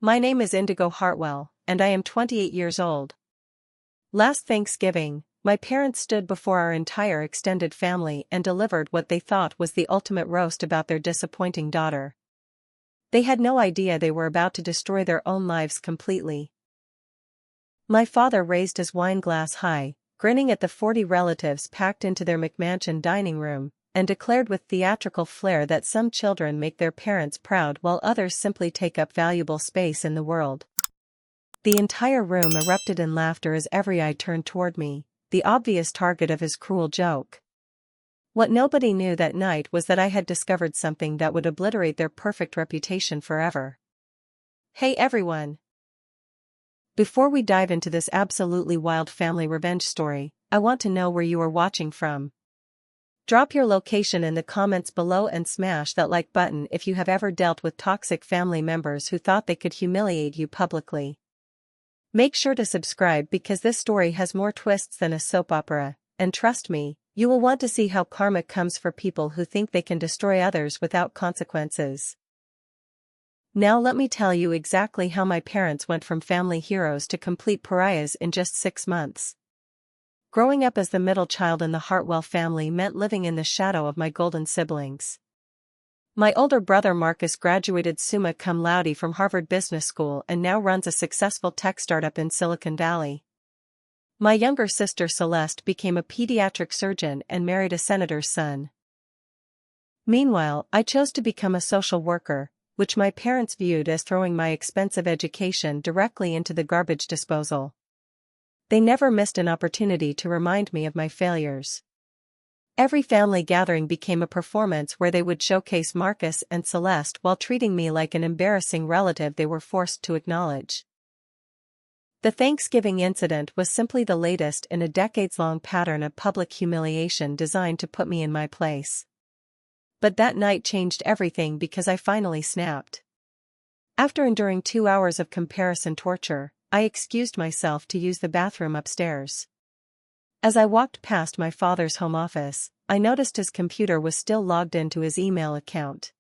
My name is Indigo Hartwell, and I am 28 years old. Last Thanksgiving, my parents stood before our entire extended family and delivered what they thought was the ultimate roast about their disappointing daughter. They had no idea they were about to destroy their own lives completely. My father raised his wine glass high, grinning at the 40 relatives packed into their McMansion dining room, and declared with theatrical flair that some children make their parents proud while others simply take up valuable space in the world. The entire room erupted in laughter as every eye turned toward me, the obvious target of his cruel joke. What nobody knew that night was that I had discovered something that would obliterate their perfect reputation forever. Hey everyone! Before we dive into this absolutely wild family revenge story, I want to know where you are watching from. Drop your location in the comments below and smash that like button if you have ever dealt with toxic family members who thought they could humiliate you publicly. Make sure to subscribe because this story has more twists than a soap opera, and trust me, you will want to see how karma comes for people who think they can destroy others without consequences. Now let me tell you exactly how my parents went from family heroes to complete pariahs in just 6 months. Growing up as the middle child in the Hartwell family meant living in the shadow of my golden siblings. My older brother Marcus graduated summa cum laude from Harvard Business School and now runs a successful tech startup in Silicon Valley. My younger sister Celeste became a pediatric surgeon and married a senator's son. Meanwhile, I chose to become a social worker, which my parents viewed as throwing my expensive education directly into the garbage disposal. They never missed an opportunity to remind me of my failures. Every family gathering became a performance where they would showcase Marcus and Celeste while treating me like an embarrassing relative they were forced to acknowledge. The Thanksgiving incident was simply the latest in a decades-long pattern of public humiliation designed to put me in my place. But that night changed everything because I finally snapped. After enduring 2 hours of comparison torture, I excused myself to use the bathroom upstairs. As I walked past my father's home office, I noticed his computer was still logged into his email account.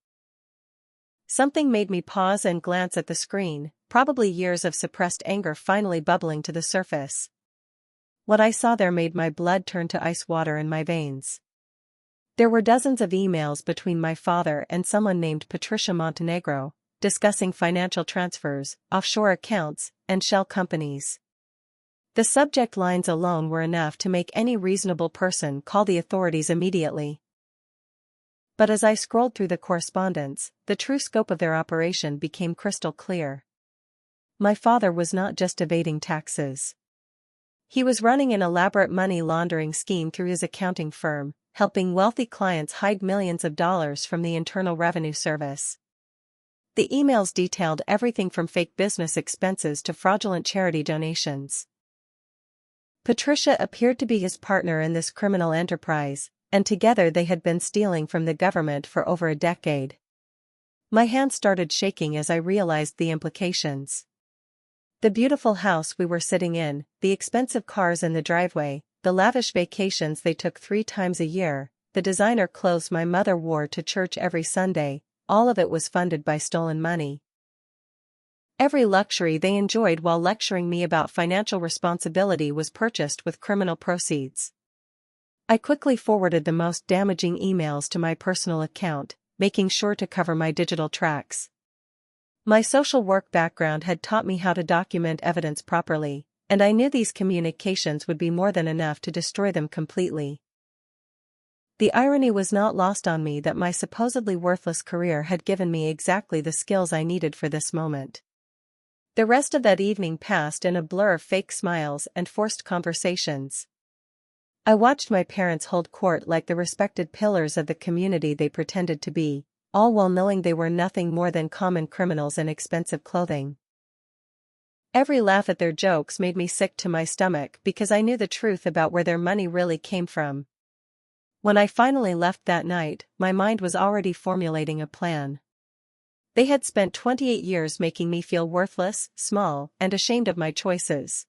Something made me pause and glance at the screen, probably years of suppressed anger finally bubbling to the surface. What I saw there made my blood turn to ice water in my veins. There were dozens of emails between my father and someone named Patricia Montenegro, discussing financial transfers, offshore accounts, and shell companies. The subject lines alone were enough to make any reasonable person call the authorities immediately. But as I scrolled through the correspondence, the true scope of their operation became crystal clear. My father was not just evading taxes. He was running an elaborate money laundering scheme through his accounting firm, helping wealthy clients hide millions of dollars from the Internal Revenue Service. The emails detailed everything from fake business expenses to fraudulent charity donations. Patricia appeared to be his partner in this criminal enterprise, and together they had been stealing from the government for over a decade. My hands started shaking as I realized the implications. The beautiful house we were sitting in, the expensive cars in the driveway, the lavish vacations they took 3 times a year, the designer clothes my mother wore to church every Sunday, all of it was funded by stolen money. Every luxury they enjoyed while lecturing me about financial responsibility was purchased with criminal proceeds. I quickly forwarded the most damaging emails to my personal account, making sure to cover my digital tracks. My social work background had taught me how to document evidence properly, and I knew these communications would be more than enough to destroy them completely. The irony was not lost on me that my supposedly worthless career had given me exactly the skills I needed for this moment. The rest of that evening passed in a blur of fake smiles and forced conversations. I watched my parents hold court like the respected pillars of the community they pretended to be, all while knowing they were nothing more than common criminals in expensive clothing. Every laugh at their jokes made me sick to my stomach because I knew the truth about where their money really came from. When I finally left that night, my mind was already formulating a plan. They had spent 28 years making me feel worthless, small, and ashamed of my choices.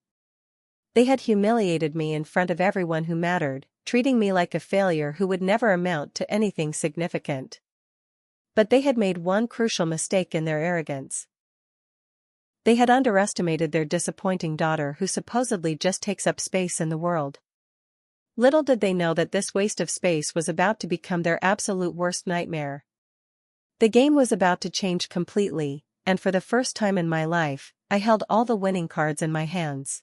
They had humiliated me in front of everyone who mattered, treating me like a failure who would never amount to anything significant. But they had made one crucial mistake in their arrogance. They had underestimated their disappointing daughter who supposedly just takes up space in the world. Little did they know that this waste of space was about to become their absolute worst nightmare. The game was about to change completely, and for the first time in my life, I held all the winning cards in my hands.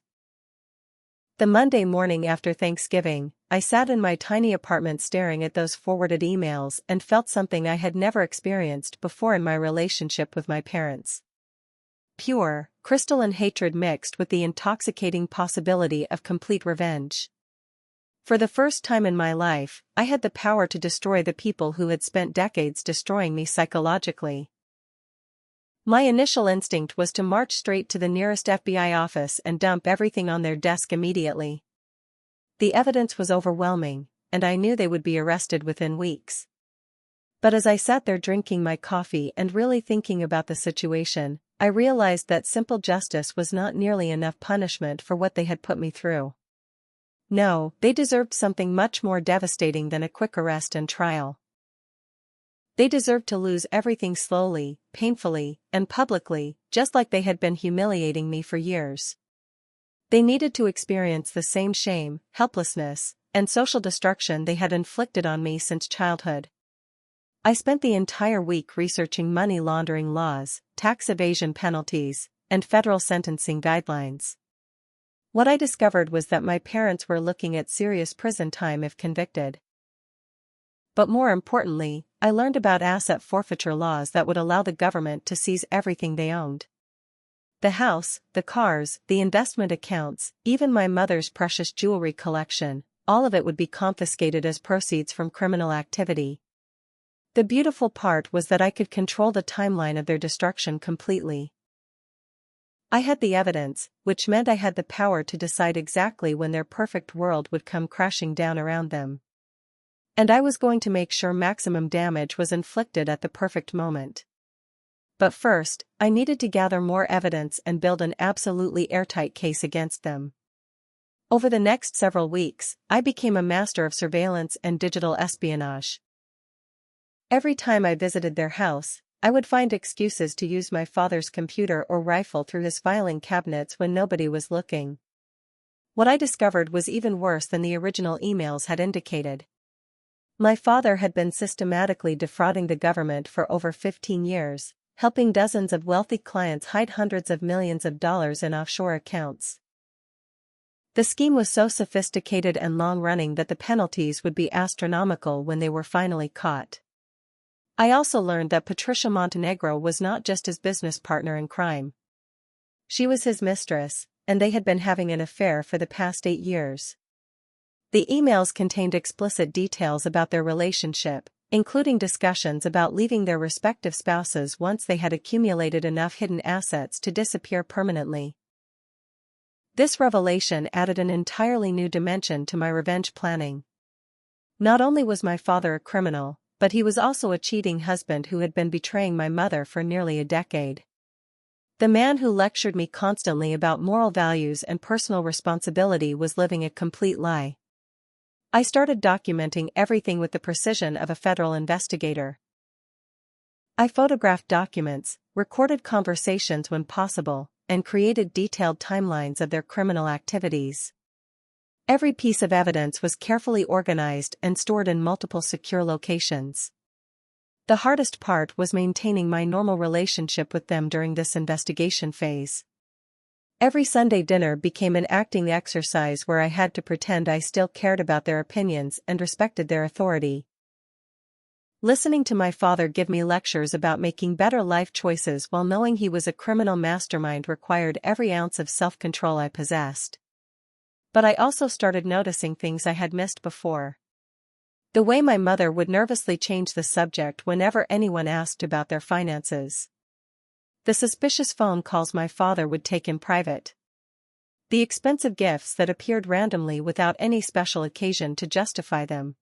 The Monday morning after Thanksgiving, I sat in my tiny apartment staring at those forwarded emails and felt something I had never experienced before in my relationship with my parents. Pure, crystalline hatred mixed with the intoxicating possibility of complete revenge. For the first time in my life, I had the power to destroy the people who had spent decades destroying me psychologically. My initial instinct was to march straight to the nearest FBI office and dump everything on their desk immediately. The evidence was overwhelming, and I knew they would be arrested within weeks. But as I sat there drinking my coffee and really thinking about the situation, I realized that simple justice was not nearly enough punishment for what they had put me through. No, they deserved something much more devastating than a quick arrest and trial. They deserved to lose everything slowly, painfully, and publicly, just like they had been humiliating me for years. They needed to experience the same shame, helplessness, and social destruction they had inflicted on me since childhood. I spent the entire week researching money laundering laws, tax evasion penalties, and federal sentencing guidelines. What I discovered was that my parents were looking at serious prison time if convicted. But more importantly, I learned about asset forfeiture laws that would allow the government to seize everything they owned. The house, the cars, the investment accounts, even my mother's precious jewelry collection, all of it would be confiscated as proceeds from criminal activity. The beautiful part was that I could control the timeline of their destruction completely. I had the evidence, which meant I had the power to decide exactly when their perfect world would come crashing down around them. And I was going to make sure maximum damage was inflicted at the perfect moment. But first, I needed to gather more evidence and build an absolutely airtight case against them. Over the next several weeks, I became a master of surveillance and digital espionage. Every time I visited their house, I would find excuses to use my father's computer or rifle through his filing cabinets when nobody was looking. What I discovered was even worse than the original emails had indicated. My father had been systematically defrauding the government for over 15 years, helping dozens of wealthy clients hide hundreds of millions of dollars in offshore accounts. The scheme was so sophisticated and long-running that the penalties would be astronomical when they were finally caught. I also learned that Patricia Montenegro was not just his business partner in crime. She was his mistress, and they had been having an affair for the past 8 years. The emails contained explicit details about their relationship, including discussions about leaving their respective spouses once they had accumulated enough hidden assets to disappear permanently. This revelation added an entirely new dimension to my revenge planning. Not only was my father a criminal, but he was also a cheating husband who had been betraying my mother for nearly a decade. The man who lectured me constantly about moral values and personal responsibility was living a complete lie. I started documenting everything with the precision of a federal investigator. I photographed documents, recorded conversations when possible, and created detailed timelines of their criminal activities. Every piece of evidence was carefully organized and stored in multiple secure locations. The hardest part was maintaining my normal relationship with them during this investigation phase. Every Sunday dinner became an acting exercise where I had to pretend I still cared about their opinions and respected their authority. Listening to my father give me lectures about making better life choices while knowing he was a criminal mastermind required every ounce of self-control I possessed. But I also started noticing things I had missed before. The way my mother would nervously change the subject whenever anyone asked about their finances. The suspicious phone calls my father would take in private. The expensive gifts that appeared randomly without any special occasion to justify them.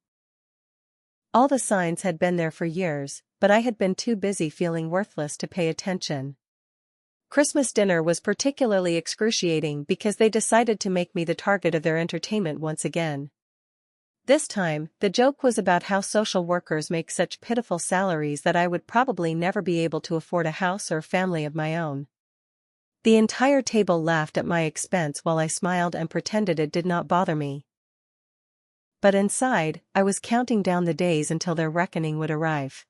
All the signs had been there for years, but I had been too busy feeling worthless to pay attention. Christmas dinner was particularly excruciating because they decided to make me the target of their entertainment once again. This time, the joke was about how social workers make such pitiful salaries that I would probably never be able to afford a house or family of my own. The entire table laughed at my expense while I smiled and pretended it did not bother me. But inside, I was counting down the days until their reckoning would arrive.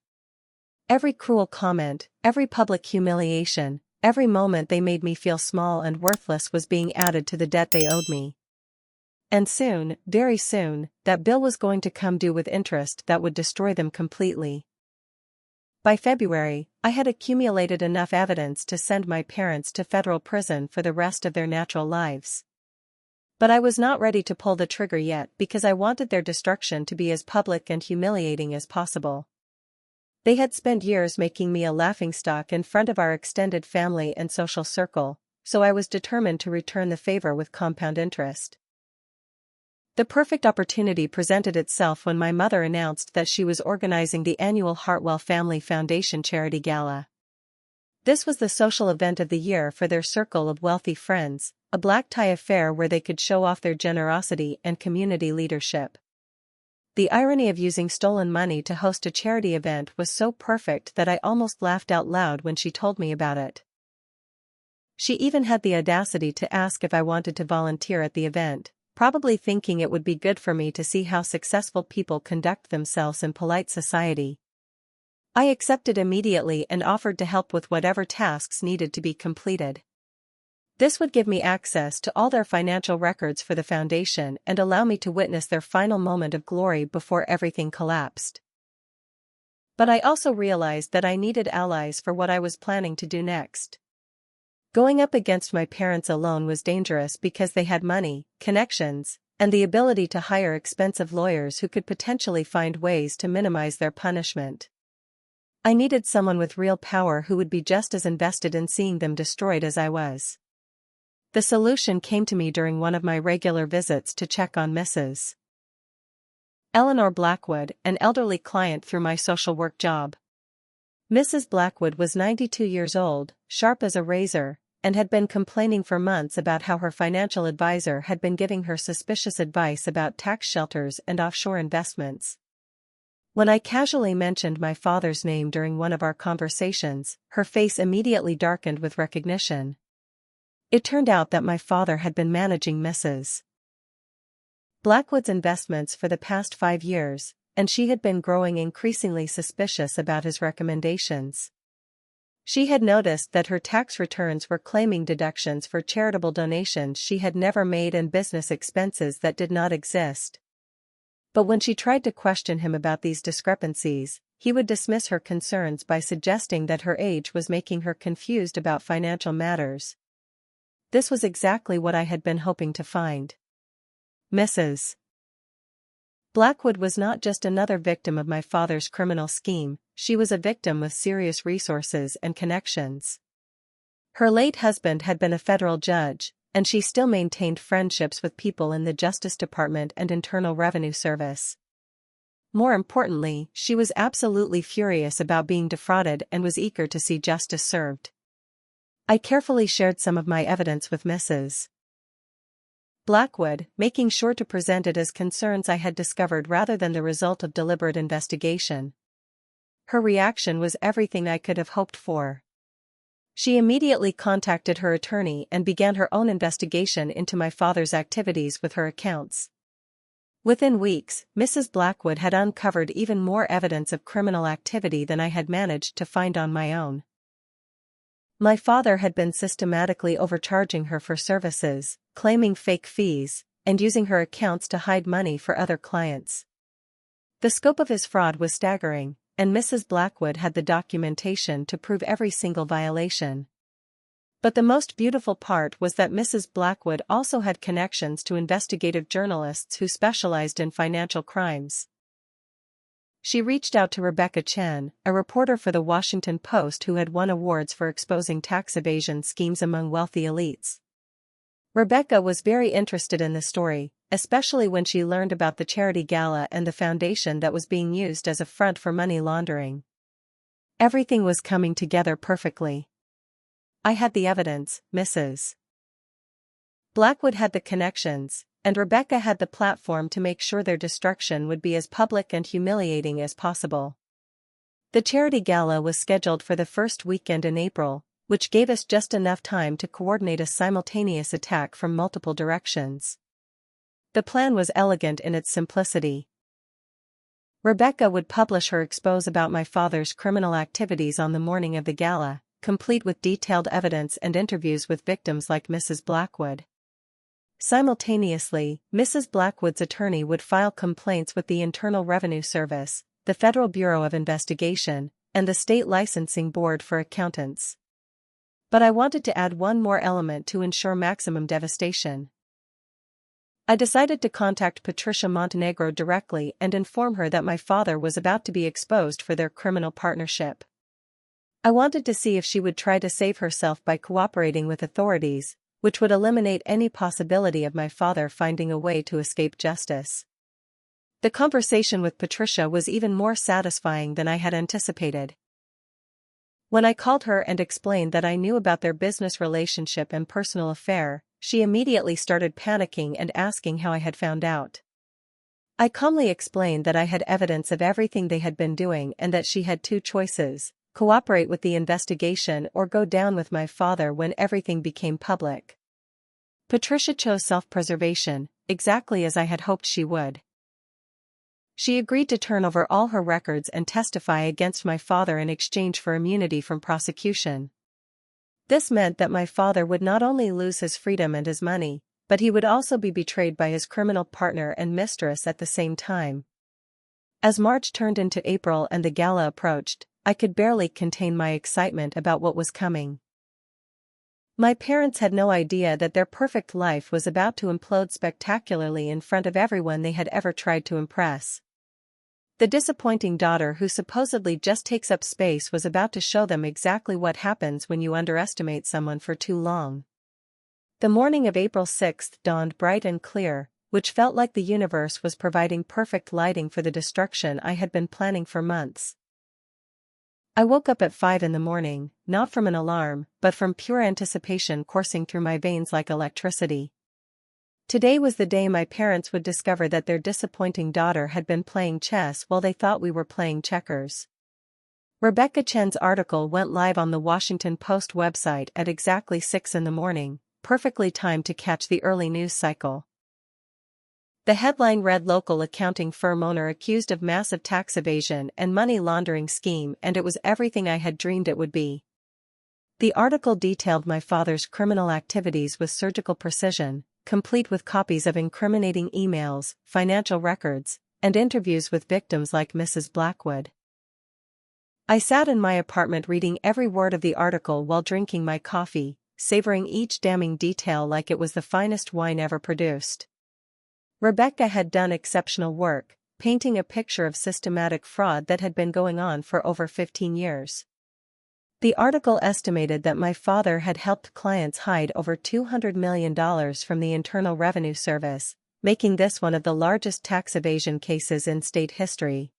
Every cruel comment, every public humiliation, every moment they made me feel small and worthless was being added to the debt they owed me. And soon, very soon, that bill was going to come due with interest that would destroy them completely. By February, I had accumulated enough evidence to send my parents to federal prison for the rest of their natural lives. But I was not ready to pull the trigger yet because I wanted their destruction to be as public and humiliating as possible. They had spent years making me a laughingstock in front of our extended family and social circle, so I was determined to return the favor with compound interest. The perfect opportunity presented itself when my mother announced that she was organizing the annual Hartwell Family Foundation Charity Gala. This was the social event of the year for their circle of wealthy friends, a black tie affair where they could show off their generosity and community leadership. The irony of using stolen money to host a charity event was so perfect that I almost laughed out loud when she told me about it. She even had the audacity to ask if I wanted to volunteer at the event, probably thinking it would be good for me to see how successful people conduct themselves in polite society. I accepted immediately and offered to help with whatever tasks needed to be completed. This would give me access to all their financial records for the foundation and allow me to witness their final moment of glory before everything collapsed. But I also realized that I needed allies for what I was planning to do next. Going up against my parents alone was dangerous because they had money, connections, and the ability to hire expensive lawyers who could potentially find ways to minimize their punishment. I needed someone with real power who would be just as invested in seeing them destroyed as I was. The solution came to me during one of my regular visits to check on Mrs. Eleanor Blackwood, an elderly client through my social work job. Mrs. Blackwood was 92 years old, sharp as a razor, and had been complaining for months about how her financial advisor had been giving her suspicious advice about tax shelters and offshore investments. When I casually mentioned my father's name during one of our conversations, her face immediately darkened with recognition. It turned out that my father had been managing Mrs. Blackwood's investments for the past 5 years, and she had been growing increasingly suspicious about his recommendations. She had noticed that her tax returns were claiming deductions for charitable donations she had never made and business expenses that did not exist. But when she tried to question him about these discrepancies, he would dismiss her concerns by suggesting that her age was making her confused about financial matters. This was exactly what I had been hoping to find. Mrs. Blackwood was not just another victim of my father's criminal scheme, she was a victim with serious resources and connections. Her late husband had been a federal judge, and she still maintained friendships with people in the Justice Department and Internal Revenue Service. More importantly, she was absolutely furious about being defrauded and was eager to see justice served. I carefully shared some of my evidence with Mrs. Blackwood, making sure to present it as concerns I had discovered rather than the result of deliberate investigation. Her reaction was everything I could have hoped for. She immediately contacted her attorney and began her own investigation into my father's activities with her accounts. Within weeks, Mrs. Blackwood had uncovered even more evidence of criminal activity than I had managed to find on my own. My father had been systematically overcharging her for services, claiming fake fees, and using her accounts to hide money for other clients. The scope of his fraud was staggering, and Mrs. Blackwood had the documentation to prove every single violation. But the most beautiful part was that Mrs. Blackwood also had connections to investigative journalists who specialized in financial crimes. She reached out to Rebecca Chen, a reporter for the Washington Post who had won awards for exposing tax evasion schemes among wealthy elites. Rebecca was very interested in the story, especially when she learned about the charity gala and the foundation that was being used as a front for money laundering. Everything was coming together perfectly. I had the evidence, Mrs. Blackwood had the connections, and Rebecca had the platform to make sure their destruction would be as public and humiliating as possible. The charity gala was scheduled for the first weekend in April, which gave us just enough time to coordinate a simultaneous attack from multiple directions. The plan was elegant in its simplicity. Rebecca would publish her expose about my father's criminal activities on the morning of the gala, complete with detailed evidence and interviews with victims like Mrs. Blackwood. Simultaneously, Mrs. Blackwood's attorney would file complaints with the Internal Revenue Service, the Federal Bureau of Investigation, and the State Licensing Board for Accountants. But I wanted to add one more element to ensure maximum devastation. I decided to contact Patricia Montenegro directly and inform her that my father was about to be exposed for their criminal partnership. I wanted to see if she would try to save herself by cooperating with authorities, which would eliminate any possibility of my father finding a way to escape justice. The conversation with Patricia was even more satisfying than I had anticipated. When I called her and explained that I knew about their business relationship and personal affair, she immediately started panicking and asking how I had found out. I calmly explained that I had evidence of everything they had been doing and that she had two choices: cooperate with the investigation or go down with my father when everything became public. Patricia chose self-preservation, exactly as I had hoped she would. She agreed to turn over all her records and testify against my father in exchange for immunity from prosecution. This meant that my father would not only lose his freedom and his money, but he would also be betrayed by his criminal partner and mistress at the same time. As March turned into April and the gala approached, I could barely contain my excitement about what was coming. My parents had no idea that their perfect life was about to implode spectacularly in front of everyone they had ever tried to impress. The disappointing daughter who supposedly just takes up space was about to show them exactly what happens when you underestimate someone for too long. The morning of April 6th dawned bright and clear, which felt like the universe was providing perfect lighting for the destruction I had been planning for months. I woke up at 5 in the morning, not from an alarm, but from pure anticipation coursing through my veins like electricity. Today was the day my parents would discover that their disappointing daughter had been playing chess while they thought we were playing checkers. Rebecca Chen's article went live on the Washington Post website at exactly 6 in the morning, perfectly timed to catch the early news cycle. The headline read: Local accounting firm owner accused of massive tax evasion and money laundering scheme, and it was everything I had dreamed it would be. The article detailed my father's criminal activities with surgical precision, complete with copies of incriminating emails, financial records, and interviews with victims like Mrs. Blackwood. I sat in my apartment reading every word of the article while drinking my coffee, savoring each damning detail like it was the finest wine ever produced. Rebecca had done exceptional work, painting a picture of systematic fraud that had been going on for over 15 years. The article estimated that my father had helped clients hide over $200 million from the Internal Revenue Service, making this one of the largest tax evasion cases in state history.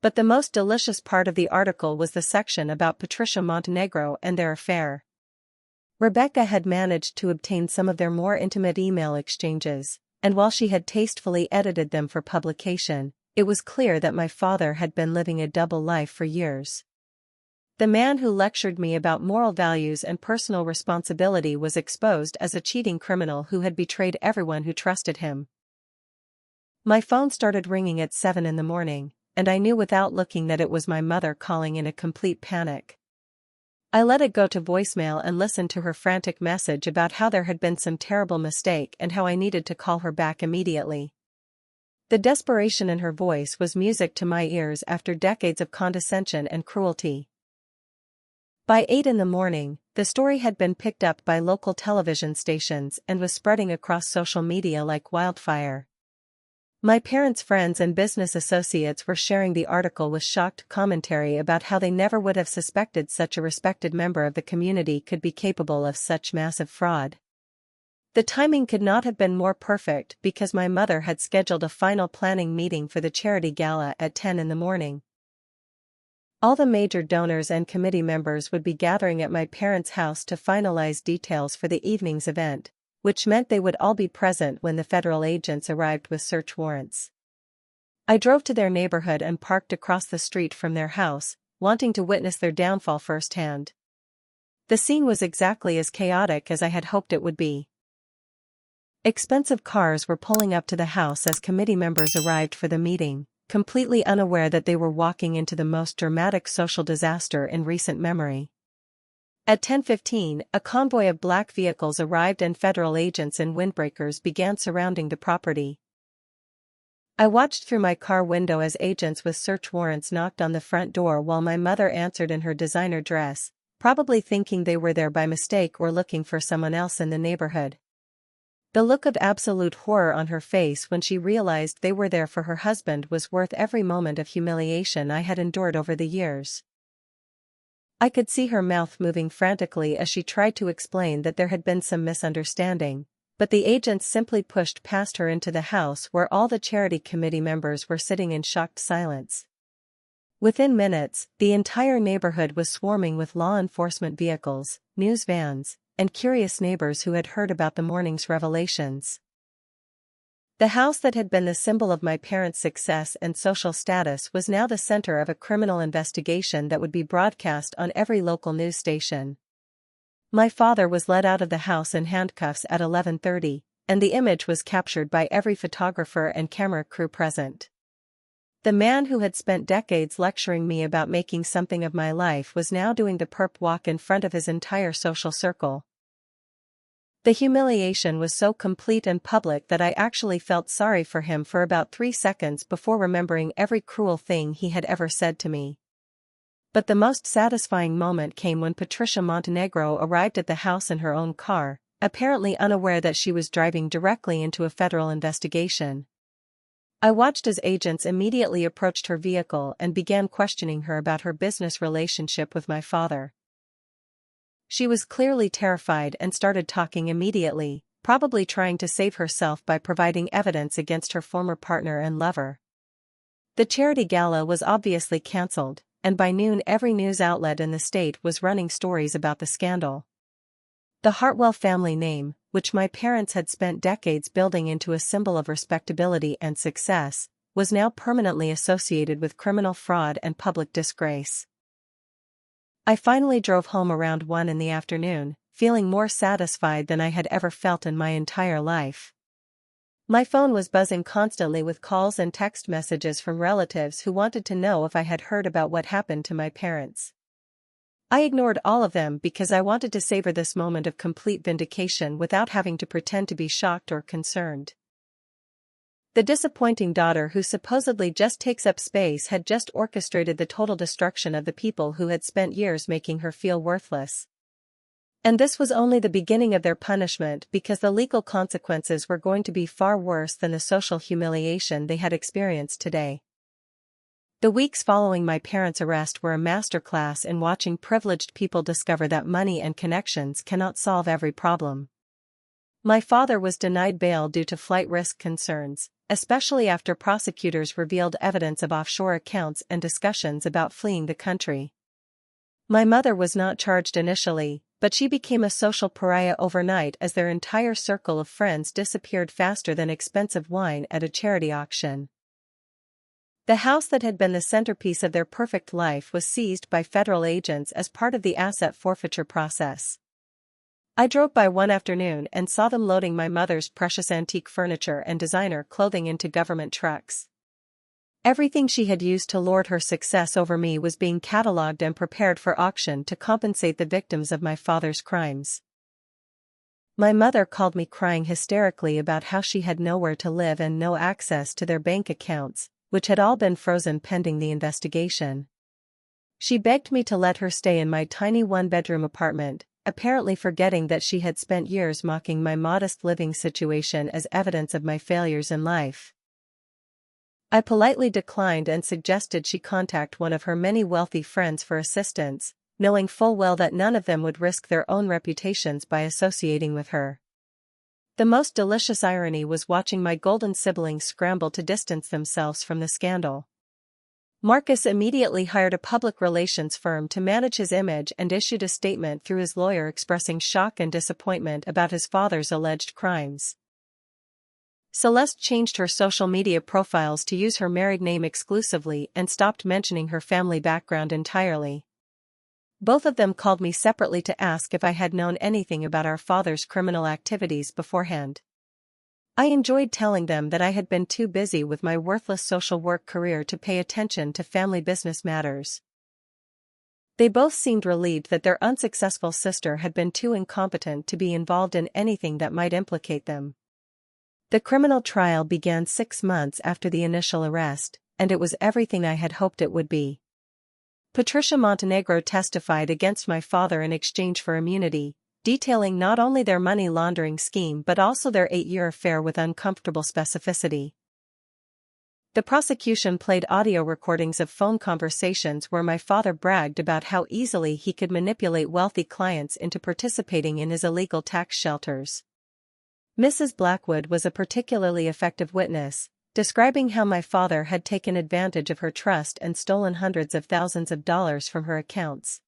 But the most delicious part of the article was the section about Patricia Montenegro and their affair. Rebecca had managed to obtain some of their more intimate email exchanges, and while she had tastefully edited them for publication, it was clear that my father had been living a double life for years. The man who lectured me about moral values and personal responsibility was exposed as a cheating criminal who had betrayed everyone who trusted him. My phone started ringing at 7 in the morning, and I knew without looking that it was my mother calling in a complete panic. I let it go to voicemail and listened to her frantic message about how there had been some terrible mistake and how I needed to call her back immediately. The desperation in her voice was music to my ears after decades of condescension and cruelty. By 8 in the morning, the story had been picked up by local television stations and was spreading across social media like wildfire. My parents' friends and business associates were sharing the article with shocked commentary about how they never would have suspected such a respected member of the community could be capable of such massive fraud. The timing could not have been more perfect because my mother had scheduled a final planning meeting for the charity gala at 10 in the morning. All the major donors and committee members would be gathering at my parents' house to finalize details for the evening's event, which meant they would all be present when the federal agents arrived with search warrants. I drove to their neighborhood and parked across the street from their house, wanting to witness their downfall firsthand. The scene was exactly as chaotic as I had hoped it would be. Expensive cars were pulling up to the house as committee members arrived for the meeting, completely unaware that they were walking into the most dramatic social disaster in recent memory. At 10:15, a convoy of black vehicles arrived and federal agents in windbreakers began surrounding the property. I watched through my car window as agents with search warrants knocked on the front door while my mother answered in her designer dress, probably thinking they were there by mistake or looking for someone else in the neighborhood. The look of absolute horror on her face when she realized they were there for her husband was worth every moment of humiliation I had endured over the years. I could see her mouth moving frantically as she tried to explain that there had been some misunderstanding, but the agents simply pushed past her into the house where all the charity committee members were sitting in shocked silence. Within minutes, the entire neighborhood was swarming with law enforcement vehicles, news vans, and curious neighbors who had heard about the morning's revelations. The house that had been the symbol of my parents' success and social status was now the center of a criminal investigation that would be broadcast on every local news station. My father was led out of the house in handcuffs at 11:30, and the image was captured by every photographer and camera crew present. The man who had spent decades lecturing me about making something of my life was now doing the perp walk in front of his entire social circle. The humiliation was so complete and public that I actually felt sorry for him for about 3 seconds before remembering every cruel thing he had ever said to me. But the most satisfying moment came when Patricia Montenegro arrived at the house in her own car, apparently unaware that she was driving directly into a federal investigation. I watched as agents immediately approached her vehicle and began questioning her about her business relationship with my father. She was clearly terrified and started talking immediately, probably trying to save herself by providing evidence against her former partner and lover. The charity gala was obviously cancelled, and by noon every news outlet in the state was running stories about the scandal. The Hartwell family name, which my parents had spent decades building into a symbol of respectability and success, was now permanently associated with criminal fraud and public disgrace. I finally drove home around 1 in the afternoon, feeling more satisfied than I had ever felt in my entire life. My phone was buzzing constantly with calls and text messages from relatives who wanted to know if I had heard about what happened to my parents. I ignored all of them because I wanted to savor this moment of complete vindication without having to pretend to be shocked or concerned. The disappointing daughter who supposedly just takes up space had just orchestrated the total destruction of the people who had spent years making her feel worthless. And this was only the beginning of their punishment because the legal consequences were going to be far worse than the social humiliation they had experienced today. The weeks following my parents' arrest were a masterclass in watching privileged people discover that money and connections cannot solve every problem. My father was denied bail due to flight risk concerns, especially after prosecutors revealed evidence of offshore accounts and discussions about fleeing the country. My mother was not charged initially, but she became a social pariah overnight as their entire circle of friends disappeared faster than expensive wine at a charity auction. The house that had been the centerpiece of their perfect life was seized by federal agents as part of the asset forfeiture process. I drove by one afternoon and saw them loading my mother's precious antique furniture and designer clothing into government trucks. Everything she had used to lord her success over me was being catalogued and prepared for auction to compensate the victims of my father's crimes. My mother called me crying hysterically about how she had nowhere to live and no access to their bank accounts, which had all been frozen pending the investigation. She begged me to let her stay in my tiny one-bedroom apartment, apparently forgetting that she had spent years mocking my modest living situation as evidence of my failures in life. I politely declined and suggested she contact one of her many wealthy friends for assistance, knowing full well that none of them would risk their own reputations by associating with her. The most delicious irony was watching my golden siblings scramble to distance themselves from the scandal. Marcus immediately hired a public relations firm to manage his image and issued a statement through his lawyer expressing shock and disappointment about his father's alleged crimes. Celeste changed her social media profiles to use her married name exclusively and stopped mentioning her family background entirely. Both of them called me separately to ask if I had known anything about our father's criminal activities beforehand. I enjoyed telling them that I had been too busy with my worthless social work career to pay attention to family business matters. They both seemed relieved that their unsuccessful sister had been too incompetent to be involved in anything that might implicate them. The criminal trial began 6 months after the initial arrest, and it was everything I had hoped it would be. Patricia Montenegro testified against my father in exchange for immunity, detailing not only their money laundering scheme but also their 8-year affair with uncomfortable specificity. The prosecution played audio recordings of phone conversations where my father bragged about how easily he could manipulate wealthy clients into participating in his illegal tax shelters. Mrs. Blackwood was a particularly effective witness, describing how my father had taken advantage of her trust and stolen hundreds of thousands of dollars from her accounts.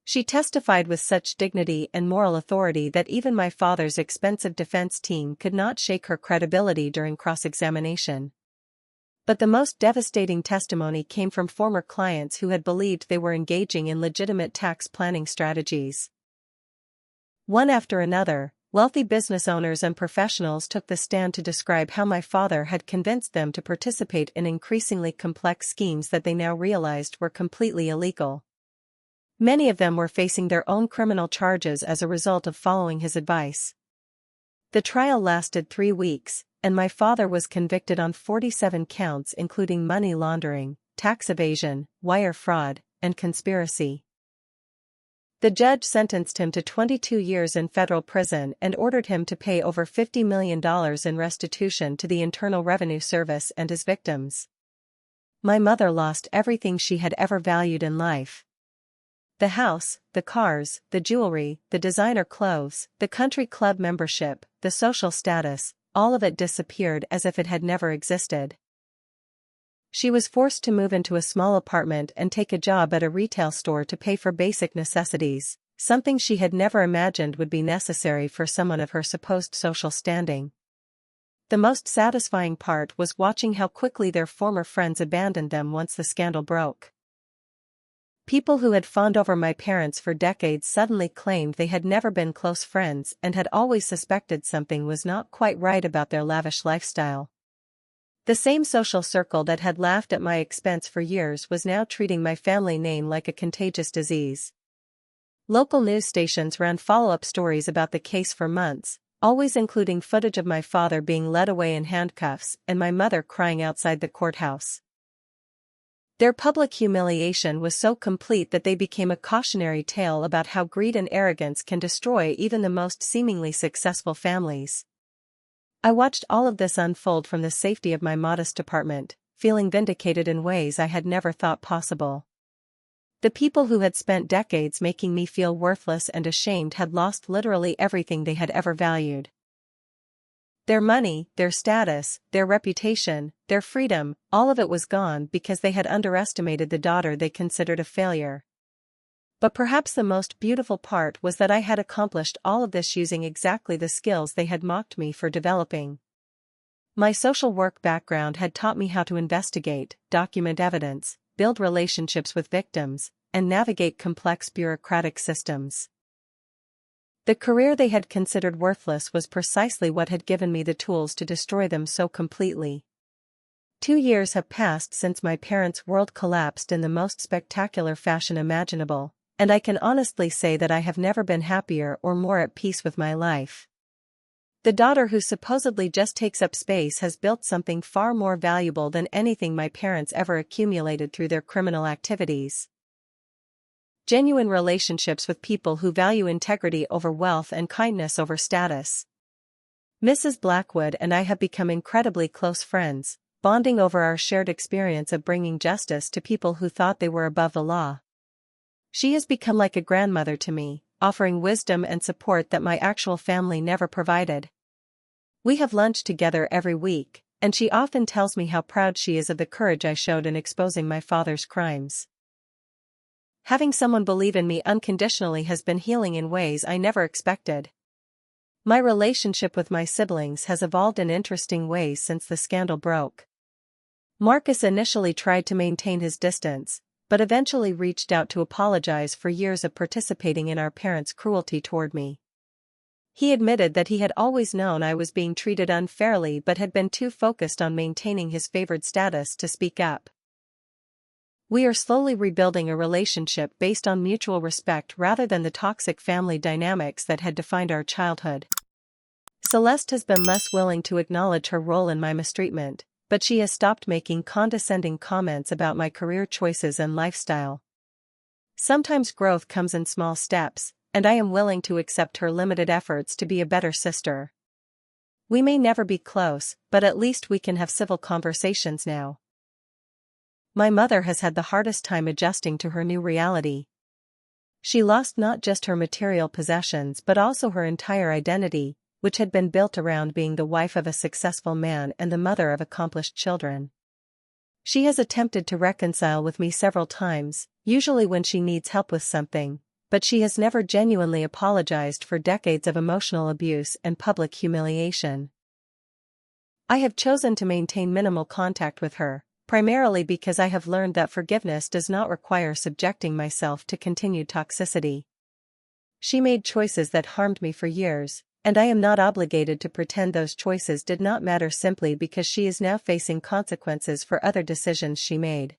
She testified with such dignity and moral authority that even my father's expensive defense team could not shake her credibility during cross-examination. But the most devastating testimony came from former clients who had believed they were engaging in legitimate tax planning strategies. One after another, wealthy business owners and professionals took the stand to describe how my father had convinced them to participate in increasingly complex schemes that they now realized were completely illegal. Many of them were facing their own criminal charges as a result of following his advice. The trial lasted 3 weeks, and my father was convicted on 47 counts including money laundering, tax evasion, wire fraud, and conspiracy. The judge sentenced him to 22 years in federal prison and ordered him to pay over $50 million in restitution to the Internal Revenue Service and his victims. My mother lost everything she had ever valued in life. The house, the cars, the jewelry, the designer clothes, the country club membership, the social status, all of it disappeared as if it had never existed. She was forced to move into a small apartment and take a job at a retail store to pay for basic necessities, something she had never imagined would be necessary for someone of her supposed social standing. The most satisfying part was watching how quickly their former friends abandoned them once the scandal broke. People who had fawned over my parents for decades suddenly claimed they had never been close friends and had always suspected something was not quite right about their lavish lifestyle. The same social circle that had laughed at my expense for years was now treating my family name like a contagious disease. Local news stations ran follow-up stories about the case for months, always including footage of my father being led away in handcuffs and my mother crying outside the courthouse. Their public humiliation was so complete that they became a cautionary tale about how greed and arrogance can destroy even the most seemingly successful families. I watched all of this unfold from the safety of my modest apartment, feeling vindicated in ways I had never thought possible. The people who had spent decades making me feel worthless and ashamed had lost literally everything they had ever valued. Their money, their status, their reputation, their freedom, all of it was gone because they had underestimated the daughter they considered a failure. But perhaps the most beautiful part was that I had accomplished all of this using exactly the skills they had mocked me for developing. My social work background had taught me how to investigate, document evidence, build relationships with victims, and navigate complex bureaucratic systems. The career they had considered worthless was precisely what had given me the tools to destroy them so completely. 2 years have passed since my parents' world collapsed in the most spectacular fashion imaginable, and I can honestly say that I have never been happier or more at peace with my life. The daughter who supposedly just takes up space has built something far more valuable than anything my parents ever accumulated through their criminal activities. Genuine relationships with people who value integrity over wealth and kindness over status. Mrs. Blackwood and I have become incredibly close friends, bonding over our shared experience of bringing justice to people who thought they were above the law. She has become like a grandmother to me, offering wisdom and support that my actual family never provided. We have lunch together every week, and she often tells me how proud she is of the courage I showed in exposing my father's crimes. Having someone believe in me unconditionally has been healing in ways I never expected. My relationship with my siblings has evolved in interesting ways since the scandal broke. Marcus initially tried to maintain his distance, but eventually reached out to apologize for years of participating in our parents' cruelty toward me. He admitted that he had always known I was being treated unfairly but had been too focused on maintaining his favored status to speak up. We are slowly rebuilding a relationship based on mutual respect rather than the toxic family dynamics that had defined our childhood. Celeste has been less willing to acknowledge her role in my mistreatment, but she has stopped making condescending comments about my career choices and lifestyle. Sometimes growth comes in small steps, and I am willing to accept her limited efforts to be a better sister. We may never be close, but at least we can have civil conversations now. My mother has had the hardest time adjusting to her new reality. She lost not just her material possessions but also her entire identity, which had been built around being the wife of a successful man and the mother of accomplished children. She has attempted to reconcile with me several times, usually when she needs help with something, but she has never genuinely apologized for decades of emotional abuse and public humiliation. I have chosen to maintain minimal contact with her, primarily because I have learned that forgiveness does not require subjecting myself to continued toxicity. She made choices that harmed me for years, and I am not obligated to pretend those choices did not matter simply because she is now facing consequences for other decisions she made.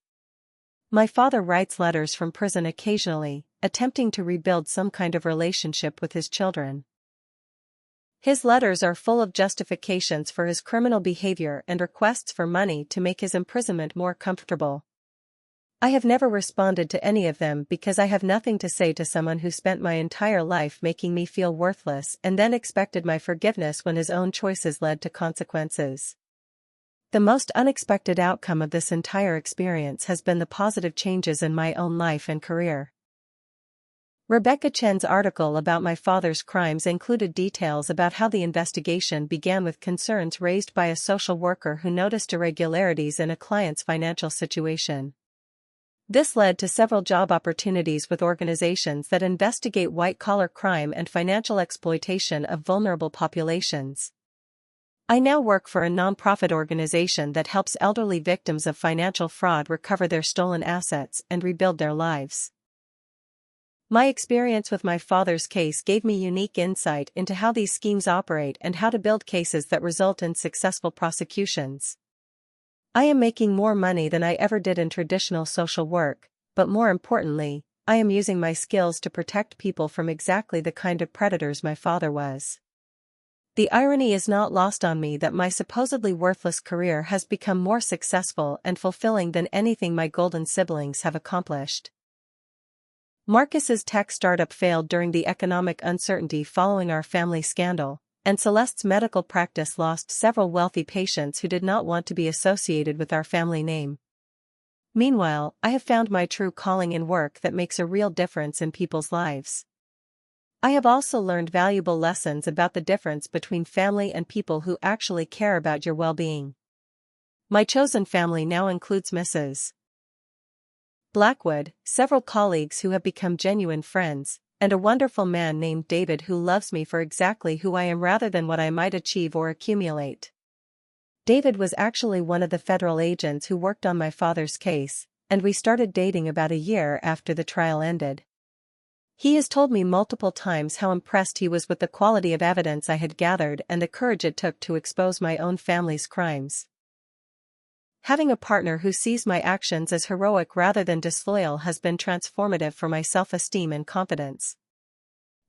My father writes letters from prison occasionally, attempting to rebuild some kind of relationship with his children. His letters are full of justifications for his criminal behavior and requests for money to make his imprisonment more comfortable. I have never responded to any of them because I have nothing to say to someone who spent my entire life making me feel worthless and then expected my forgiveness when his own choices led to consequences. The most unexpected outcome of this entire experience has been the positive changes in my own life and career. Rebecca Chen's article about my father's crimes included details about how the investigation began with concerns raised by a social worker who noticed irregularities in a client's financial situation. This led to several job opportunities with organizations that investigate white-collar crime and financial exploitation of vulnerable populations. I now work for a nonprofit organization that helps elderly victims of financial fraud recover their stolen assets and rebuild their lives. My experience with my father's case gave me unique insight into how these schemes operate and how to build cases that result in successful prosecutions. I am making more money than I ever did in traditional social work, but more importantly, I am using my skills to protect people from exactly the kind of predators my father was. The irony is not lost on me that my supposedly worthless career has become more successful and fulfilling than anything my golden siblings have accomplished. Marcus's tech startup failed during the economic uncertainty following our family scandal, and Celeste's medical practice lost several wealthy patients who did not want to be associated with our family name. Meanwhile, I have found my true calling in work that makes a real difference in people's lives. I have also learned valuable lessons about the difference between family and people who actually care about your well-being. My chosen family now includes Mrs. Blackwood, several colleagues who have become genuine friends, and a wonderful man named David who loves me for exactly who I am rather than what I might achieve or accumulate. David was actually one of the federal agents who worked on my father's case, and we started dating about a year after the trial ended. He has told me multiple times how impressed he was with the quality of evidence I had gathered and the courage it took to expose my own family's crimes. Having a partner who sees my actions as heroic rather than disloyal has been transformative for my self-esteem and confidence.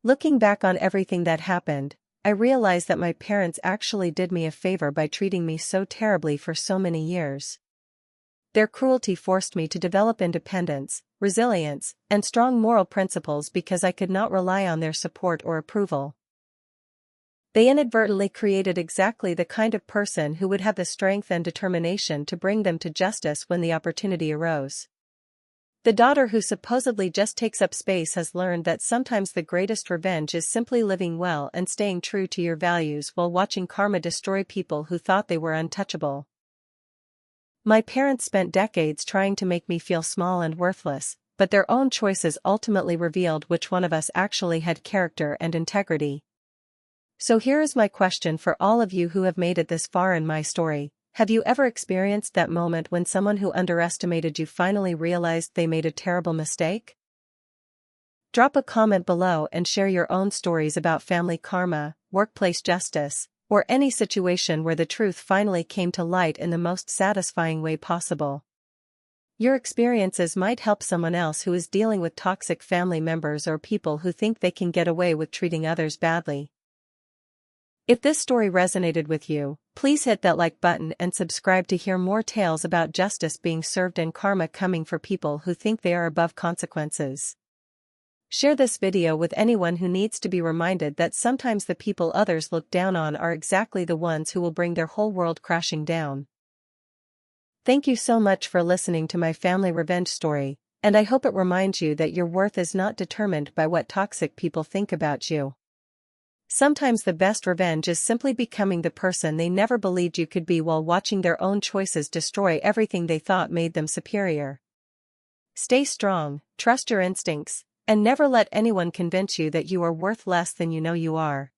Looking back on everything that happened, I realize that my parents actually did me a favor by treating me so terribly for so many years. Their cruelty forced me to develop independence, resilience, and strong moral principles because I could not rely on their support or approval. They inadvertently created exactly the kind of person who would have the strength and determination to bring them to justice when the opportunity arose. The daughter who supposedly just takes up space has learned that sometimes the greatest revenge is simply living well and staying true to your values while watching karma destroy people who thought they were untouchable. My parents spent decades trying to make me feel small and worthless, but their own choices ultimately revealed which one of us actually had character and integrity. So here is my question for all of you who have made it this far in my story: Have you ever experienced that moment when someone who underestimated you finally realized they made a terrible mistake? Drop a comment below and share your own stories about family karma, workplace justice, or any situation where the truth finally came to light in the most satisfying way possible. Your experiences might help someone else who is dealing with toxic family members or people who think they can get away with treating others badly. If this story resonated with you, please hit that like button and subscribe to hear more tales about justice being served and karma coming for people who think they are above consequences. Share this video with anyone who needs to be reminded that sometimes the people others look down on are exactly the ones who will bring their whole world crashing down. Thank you so much for listening to my family revenge story, and I hope it reminds you that your worth is not determined by what toxic people think about you. Sometimes the best revenge is simply becoming the person they never believed you could be while watching their own choices destroy everything they thought made them superior. Stay strong, trust your instincts, and never let anyone convince you that you are worth less than you know you are.